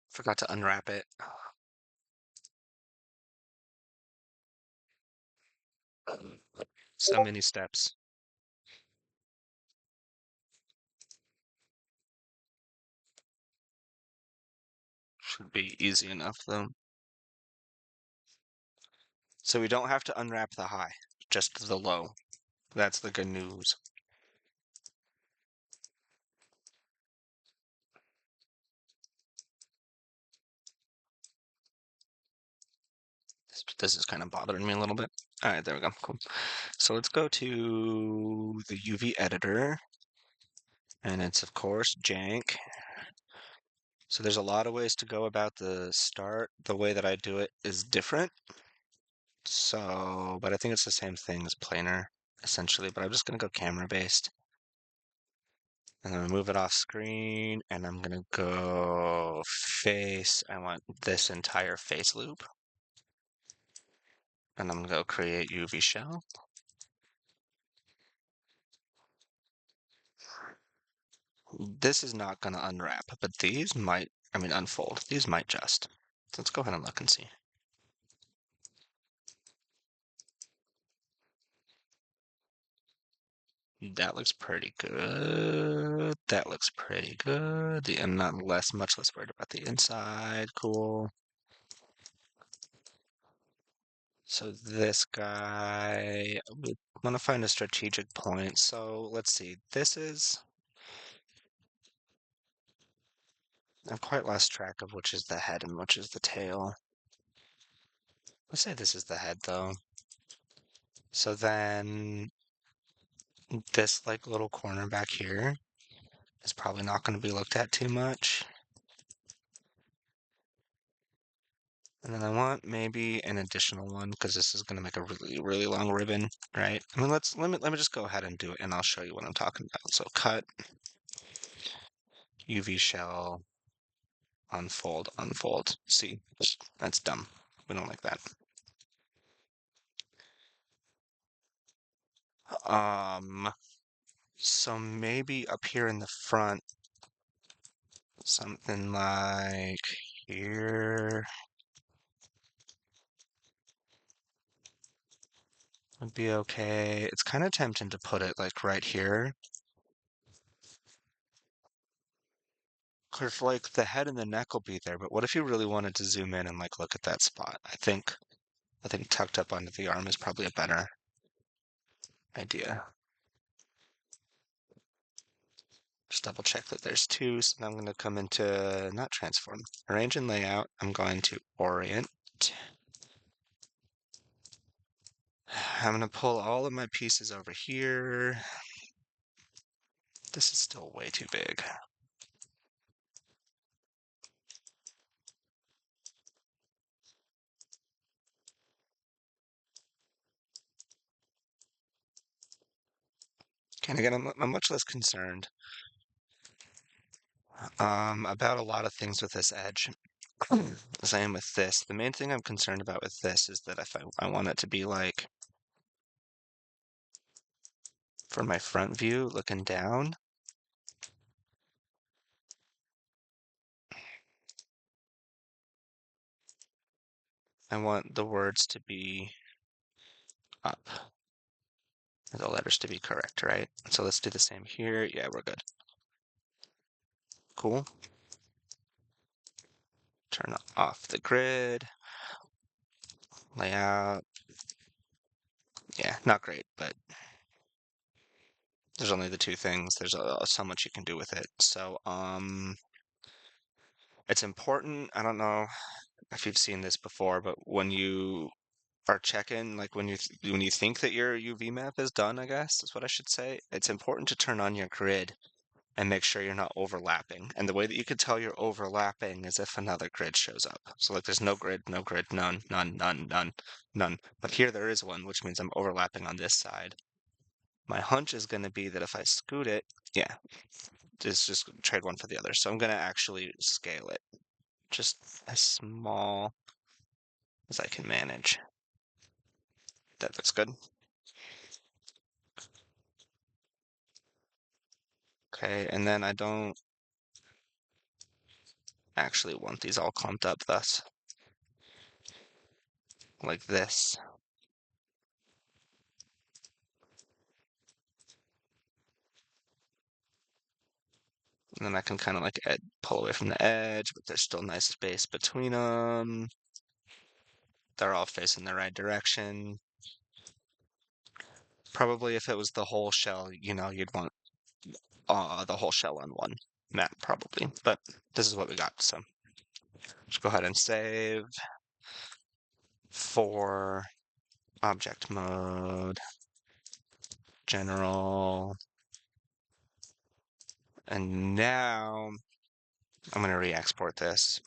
Forgot to unwrap it. So many steps. Should be easy enough though. So we don't have to unwrap the high, just the low. That's the good news. This is kind of bothering me a little bit. All right, there we go. Cool. So let's go to the UV editor, and it's of course jank. So there's a lot of ways to go about the start. The way that I do it is different. So, but I think it's the same thing as planar, essentially. But I'm just gonna go camera based. I'm gonna move it off screen, and I'm gonna go face. I want this entire face loop. And I'm gonna go create UV shell. This is not gonna unwrap, but these might, I mean unfold. These might just. So let's go ahead and look and see. That looks pretty good. That looks pretty good. I'm not much less worried about the inside. Cool. So this guy, we want to find a strategic point. So let's see. I've quite lost track of which is the head and which is the tail. Let's say this is the head though. So then this like little corner back here is probably not going to be looked at too much. And then I want maybe an additional one because this is going to make a really, really long ribbon, right? I mean, let me just go ahead and do it, and I'll show you what I'm talking about. So cut, UV shell, unfold, unfold. See, that's dumb. We don't like that. Um, so maybe up here in the front, something like here would be okay. It's kind of tempting to put it like right here. Because like the head and the neck will be there, but what if you really wanted to zoom in and like look at that spot? I think tucked up under the arm is probably a better idea. Just double check that there's two. So now I'm going to come into, not transform, arrange and layout. I'm going to orient. I'm going to pull all of my pieces over here. This is still way too big. And again, I'm much less concerned about a lot of things with this edge as I am with this. The main thing I'm concerned about with this is that if I want it to be like for my front view looking down, I want the words to be up, and the letters to be correct, right? So let's do the same here. Yeah, we're good. Cool. Turn off the grid. Layout. Yeah, not great, but there's only the two things. There's so much you can do with it. So, it's important. I don't know if you've seen this before, but when you are checking, like when you think that your UV map is done, I guess is what I should say, it's important to turn on your grid and make sure you're not overlapping. And the way that you could tell you're overlapping is if another grid shows up. So like there's no grid, no grid, none, none, none, none, none. But here there is one, which means I'm overlapping on this side. My hunch is going to be that if I scoot it, yeah, just trade one for the other. So I'm going to actually scale it just as small as I can manage. That looks good. Okay, and then actually want these all clumped up thus, like this. And then I can kind of like pull away from the edge, but there's still nice space between them. They're all facing the right direction. Probably if it was the whole shell, you'd want the whole shell on one mat probably, but this is what we got. So let's go ahead and save for object mode, general, and now I'm going to re-export this.